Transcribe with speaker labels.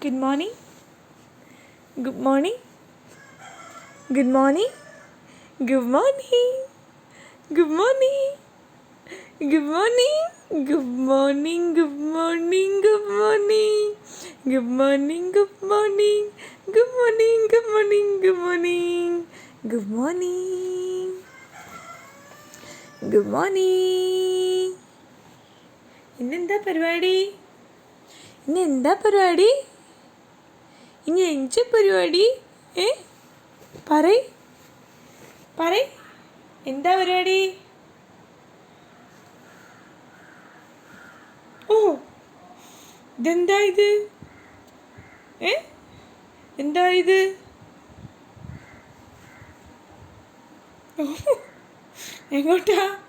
Speaker 1: Good morning. Good morning. Good morning. Good morning. Good morning. Good morning. Good morning. Good morning. Good morning. Good morning. Good morning. Good morning. Good morning. Good morning. Good morning. Good morning. ഇന്നെന്താ പരിപാടി? ഇനി എന്ത് പരിപാടി? പറയ് എന്താ പരിപാടി? ഓ, ഇതെന്താ ഇത്? എന്താ ഇത്? എങ്ങോട്ടാ?